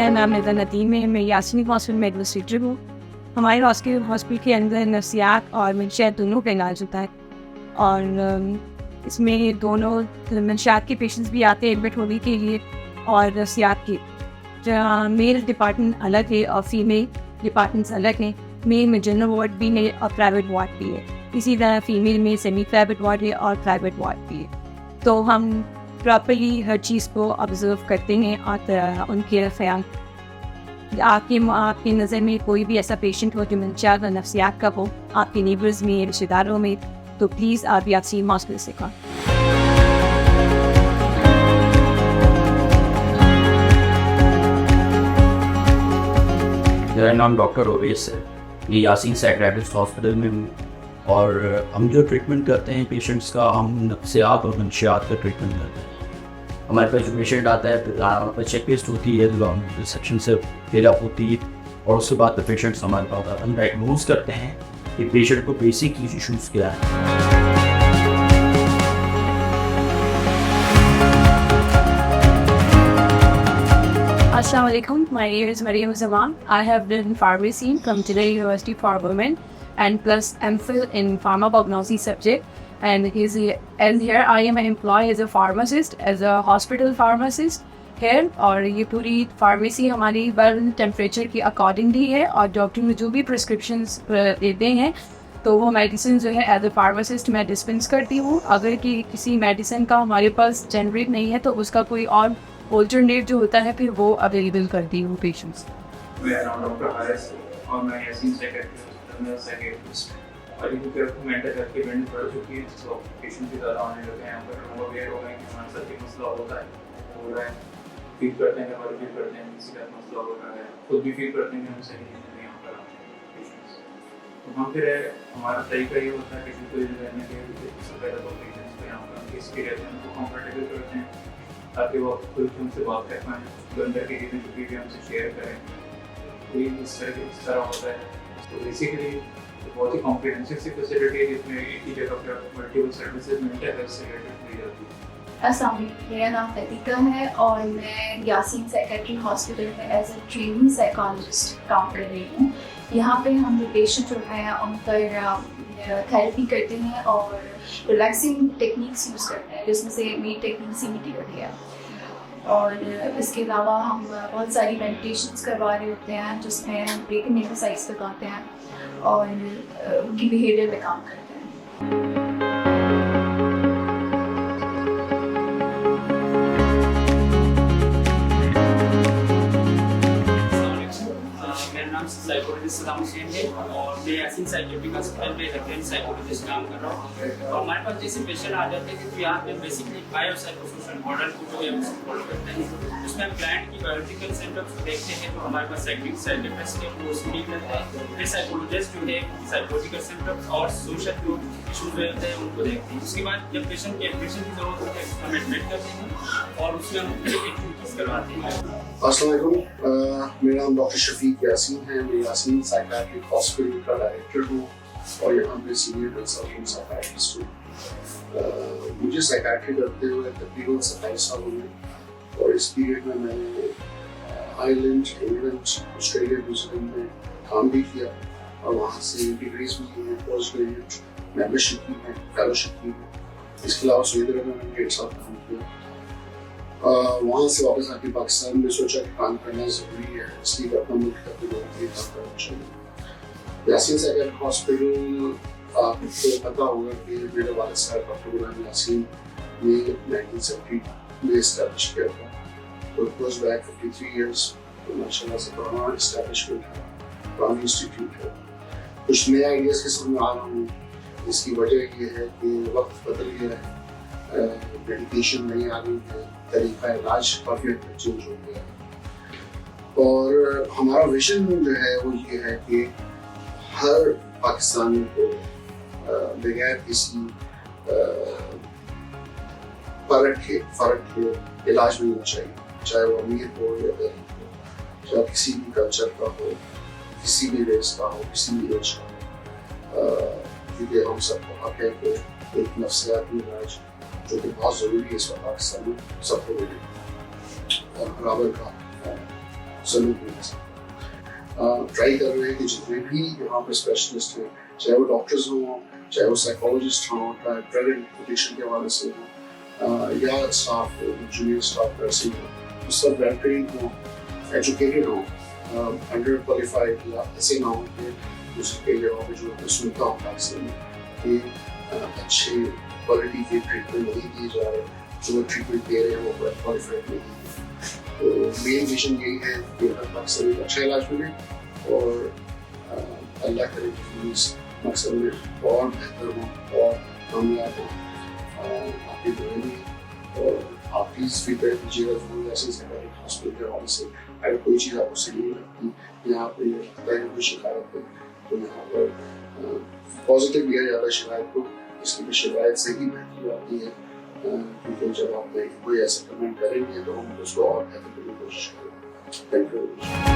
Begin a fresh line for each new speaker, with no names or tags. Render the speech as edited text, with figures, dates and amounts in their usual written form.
میرا نام ندیم ہے. میں یاسین ہاسپٹل میں ایڈمنسٹریٹر ہوں. ہمارے ہاسپٹل کے اندر نفسیات اور منشیات دونوں کا علاج ہوتا ہے, اور اس میں دونوں منشیات کے پیشنٹس بھی آتے ہیں ایڈمٹ ہونے کے لیے, اور نفسیات کے جہاں میل ڈپارٹمنٹ الگ ہے اور فیمیل ڈپارٹمنٹس الگ ہیں. میل میں جنرل وارڈ بھی ہے اور پرائیویٹ وارڈ بھی ہے. اسی طرح فیمیل میں سیمی پرائیویٹ وارڈ ہے اور پرائیویٹ وارڈ بھی ہے. تو ہم پراپرلی ہر چیز کو آبزرو کرتے ہیں اور ان کے خیال. آپ کی نظر میں کوئی بھی ایسا پیشنٹ ہو جو منشیات اور نفسیات کا ہو آپ کے نیبرز میں, رشتہ داروں میں, تو پلیز آپ یاسین ہاسپٹل سے کہا.
میرا نام ڈاکٹر اویس ہے. یہ یاسین سائیکیاٹرسٹ ہاسپٹل میں ہوں, اور ہم جو ٹریٹمنٹ کرتے ہیں پیشنٹس کا, ہم نفسیات اور منشیات کا ٹریٹمنٹ کرتے ہیں. ہمارے پاس جو پیشنٹ آتا ہے ہمارے پاس چیک لسٹ ہوتی ہے, ریسیپشن سے فل اپ ہوتی ہے, اور اس کے بعد پیشنٹس ہمارے پاس آتا ہے. ہم ڈائگنوز کرتے ہیں کہ پیشنٹ کو بیسک ایشوز کیا ہے.
Assalamu alaikum. My name is Maryam Zaman. I have done pharmacy from Delhi University for Women and plus MPhil in pharmacognosy subject. And here I am employed as a pharmacist, as a hospital pharmacist here. اور یہ پوری pharmacy ہماری burn temperature کی accordingly ہے, اور doctor میں جو بھی پرسکرپشنس دیتے ہیں تو وہ میڈیسن جو ہے ایز اے فارماسسٹ میں ڈسپینس کرتی ہوں. اگر کہ کسی میڈیسن کا ہمارے پاس جنریٹ نہیں ہے تو اس کا کوئی اور آلٹرنیٹ جو ہوتا ہے پھر وہ اویلیبل کرتی ہوں پیشنٹس.
میرا نام ڈاکٹر ماہر ہے اور میں یاسین psychiatrist اور یہ کیونکہ مینٹل ہیلتھ کی ٹرینڈ بڑھ چکی ہے تو پیشنٹ بھی زیادہ آنے لگے ہیں. یہاں پر ہم اویئر ہو گئے ہیں کہ ہمارے ساتھ یہ مسئلہ ہوتا ہے, ہو رہا ہے, فیل کرتے ہیں کہ ہمارے فیل کرتے ہیں کسی کا مسئلہ ہو رہا ہے, خود بھی فیل کرتے ہیں کہ ہم صحیح نہیں یہاں پر آتے ہیں پیشنٹس. تو ہم پھر ہمارا طریقہ یہ ہوتا ہے پیشنٹ کو رہنے کے لیے سب سے پہلے تو پیشنٹس کو یہاں پر ہم کس کے رہتے ہیں ان کو کمفرٹیبل کرتے ہیں تاکہ وہ کھل کے ہم سے بات کر پائیں, جو اندر کی چیزیں جو بھی ہم سے شیئر کریں. تو یہ اس طرح ہوتا ہے. تو بیسیکلی بہت ہی کمپریہنسو سی فیسلٹی ہے جس میں ایک ہی جگہ پر ملٹیپل سروسز مینٹل ہیلتھ سے ریلیٹڈ دی جاتی ہے.
السلام علیکم. میرا نام فتیقہ ہے اور میں یاسین سائیکیٹرک ہاسپٹل میں ایز اے ٹریننگ سائیکالوجسٹ کام کر رہی ہوں. یہاں پہ ہم جو پیشنٹ جو ہیں ان پر تھیراپی کرتے ہیں اور ریلیکسنگ ٹیکنیکس یوز کرتے ہیں, جس میں سے میری ٹیکنیک CBT ہوتی ہے. اور اس کے علاوہ ہم بہت ساری میڈیٹیشنس کروا رہے ہوتے ہیں جس میں ہم بریتھنگ ایکسرسائز کرواتے ہیں اور ان کی بیہیویئر پہ کام کرتے ہیں.
سائیکولوجسٹ سلام حسین ہے اور میں یاسین سائیکیٹرک ہاسپٹل میں ریفرنٹ سائیکولوجسٹ کام کر رہا ہوں. اور ہمارے پاس جیسے پیشنٹ آ جاتے ہیں تو یہاں پہ basically bio psycho social model کو جو ہے ہم فالو کرتے ہیں. اس میں ہم کلائنٹ کی بایولوجیکل سمپٹمس کو دیکھتے ہیں تو ہمارے پاس سائیکیٹرسٹ ہے وہ اسکرین کرتا ہے. پھر سائیکولوجسٹ جو ہے سائیکولوجیکل سمپٹمس اور سوشل جو ایشوز ہوتے ہیں ان کو دیکھتے ہیں. اس کے بعد جب پیشنٹ کی ایڈمیشن کی ضرورت ہوتی ہے ہم ایڈمٹ کرتے ہیں اور اس میں ہم ایکٹیویٹیز کرواتے ہیں.
السلام علیکم. میرا نام ڈاکٹر شفیق یاسین ہے. میں یاسین سائیکیاٹرک ہاسپٹل کا ڈائریکٹر ہوں اور یہاں پہ سینئر کنسلٹنٹ سائیکاٹرسٹ ہوں. مجھے سائیکیاٹری کرتے ہوئے تقریباً 27 سال ہوئے اور اس پیریڈ میں نے Ireland, England, Australia, New Zealand میں کام بھی کیا اور وہاں سے ڈگریز بھی کی ہیں, پوسٹ گریجویٹ ممبرشپ کی ہے, فیلوشپ کی ہے. اس کے علاوہ سعودی عرب میں 1.5 سال کام کیا. وہاں سے واپس آ کے پاکستان میں سوچا کہ کام کرنا ضروری ہے, اس لیے اپنا ملک کا کوئی کام کرنا چاہیے. یاسین سائیکیاٹرک ہاسپٹل آپ کو پتہ ہوگا کہ میرے والد صاحب ڈاکٹر غلام یاسین نے 1970 میں اسٹیبلش کیا تھا. تو اٹ گوز بیک 53 ایئرس. تو ماشاء اللہ سے پرانا اسٹیبلشمنٹ ہے, پرانا انسٹیٹیوٹ ہے. کچھ نئے آئیڈیاز کے ساتھ میں آ رہا ہوں. اس کی وجہ یہ ہے کہ وقت بدل گیا ہے, میڈیکیشن نہیں آ رہی ہے, طریقہ علاج کافی حد تک چینج ہو گیا ہے. اور ہمارا ویژن جو ہے وہ یہ ہے کہ ہر پاکستانی کو بغیر کسی فرق کے علاج ملنا چاہیے, چاہے وہ امیر ہو یا غریب ہو, چاہے کسی بھی کلچر کا ہو, کسی بھی ریس کا ہو, کسی بھی ایج کا ہو. کیونکہ ہم سب کو حق ہے کہ ایک نفسیاتی علاج جو کہ بہت ضروری ہے اس وقت پاکستان میں سب کو ملے اور برابر کا سلوک نہیں کر سکتا. ٹرائی کر رہے ہیں کہ جتنے بھی یہاں پہ اسپیشلسٹ ہیں, چاہے وہ ڈاکٹرز ہوں, چاہے وہ سائیکولوجسٹ ہوں, چاہے پریونٹیشن کے حوالے سے ہوں, یا اسٹاف جونیئر اسٹاف نرسنگ ہوں, وہ سب ویل ٹرینڈ ہوں, ایجوکیٹڈ ہوں, انڈر کوالیفائڈ یا ایسے نہ ہوں کہ دوسری کئی جگہوں پہ جو میں سنتا ہوں اکثر میں کہ اچھے کوالٹی کے ٹریٹمنٹ نہیں دیے جا رہے, جو ٹریٹمنٹ دے رہے ہیں وہ کوالیفائڈ نہیں ہے. تو مین ویژن یہی ہے کہ ہر مقصد میں اچھا علاج ملے اور اللہ کرے کہ اس مقصد میں اور بہتر ہوں اور کامیاب ہوں. آپ کی دعائیں بھی اور آپ پلیز فیڈ بیک دیجیے گا ضرور یاسین سائیکیاٹرک ہاسپٹل کے حوالے سے. اگر کوئی چیز آپ کو صحیح نہیں لگتی, یہاں پہ لگتا ہے کوئی شکایت ہے تو یہاں پر پازیٹیو لیا جاتا ہے شکایت کو, اس لیے شکایت سے ہی بہتری آتی ہے, کیونکہ جب آپ کوئی ایسا کمنٹ کریں گے تو ہم اس کو اور بہتر کرنے کی کوشش کریں گے. Thank you very much.